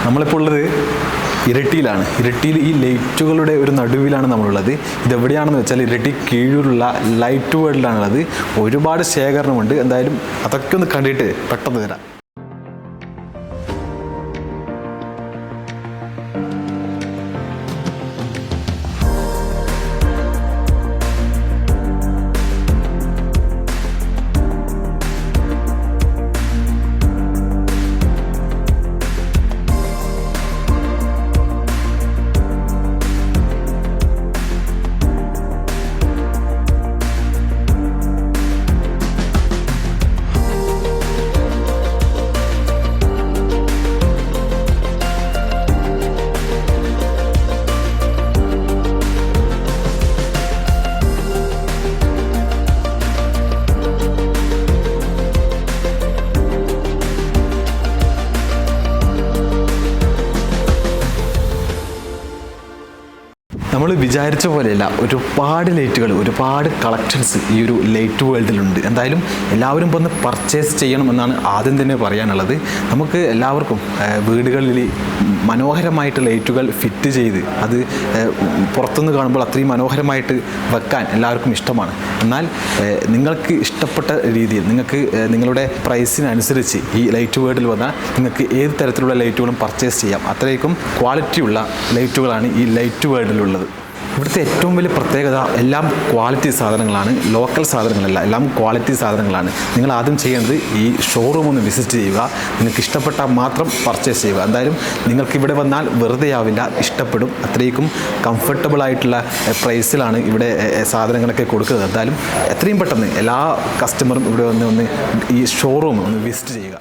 നമ്മളിപ്പോൾ ഉള്ളത് ഇരട്ടിയിലാണ്. ഇരട്ടിയിൽ ഈ ലൈറ്റുകളുടെ ഒരു നടുവിലാണ് നമ്മളുള്ളത്. ഇതെവിടെയാണെന്ന് വെച്ചാൽ ഇരട്ടി കീഴിലുള്ള ലൈറ്റ് വേൾഡിലാണുള്ളത്. ഒരുപാട് ശേഖരണമുണ്ട്. എന്തായാലും അതൊക്കെ ഒന്ന് കണ്ടിട്ട് പെട്ടെന്ന് വരാം. നമ്മൾ വിചാരിച്ച പോലെയല്ല, ഒരുപാട് ലൈറ്റുകൾ, ഒരുപാട് കളക്ഷൻസ് ഈ ഒരു ലൈറ്റ് വേൾഡിലുണ്ട്. എന്തായാലും എല്ലാവരും ഇപ്പോൾ ഒന്ന് പർച്ചേസ് ചെയ്യണമെന്നാണ് ആദ്യം തന്നെ പറയാനുള്ളത്. നമുക്ക് എല്ലാവർക്കും വീടുകളിൽ മനോഹരമായിട്ട് ലൈറ്റുകൾ ഫിറ്റ് ചെയ്ത് അത് പുറത്തുനിന്ന് കാണുമ്പോൾ അത്രയും മനോഹരമായിട്ട് വെക്കാൻ എല്ലാവർക്കും ഇഷ്ടമാണ്. എന്നാൽ നിങ്ങൾക്ക് ഇഷ്ടപ്പെട്ട രീതിയിൽ നിങ്ങൾക്ക് നിങ്ങളുടെ പ്രൈസിനനുസരിച്ച് ഈ ലൈറ്റ് വേൾഡിൽ വന്നാൽ നിങ്ങൾക്ക് ഏത് തരത്തിലുള്ള ലൈറ്റുകളും പർച്ചേസ് ചെയ്യാം. അത്രയ്ക്കും ക്വാളിറ്റിയുള്ള ലൈറ്റുകളാണ് ഈ ലൈറ്റ് വേൾഡിലുള്ളത്. ഇവിടുത്തെ ഏറ്റവും വലിയ പ്രത്യേകത എല്ലാം ക്വാളിറ്റി സാധനങ്ങളാണ്, ലോക്കൽ സാധനങ്ങളല്ല, എല്ലാം ക്വാളിറ്റി സാധനങ്ങളാണ്. നിങ്ങൾ ആദ്യം ചെയ്യേണ്ടത് ഈ ഷോറൂം ഒന്ന് വിസിറ്റ് ചെയ്യുക. നിങ്ങൾക്ക് ഇഷ്ടപ്പെട്ടാൽ മാത്രം പർച്ചേസ് ചെയ്യുക. എന്തായാലും നിങ്ങൾക്ക് ഇവിടെ വന്നാൽ വെറുതെ ആവില്ല, ഇഷ്ടപ്പെടും. അത്രയ്ക്കും കംഫർട്ടബിൾ ആയിട്ടുള്ള പ്രൈസിലാണ് ഇവിടെ സാധനങ്ങളൊക്കെ കൊടുക്കുന്നത്. എന്തായാലും എത്രയും പെട്ടെന്ന് എല്ലാ കസ്റ്റമറും ഇവിടെ ഒന്ന് ഈ ഷോറൂം ഒന്ന് വിസിറ്റ് ചെയ്യുക.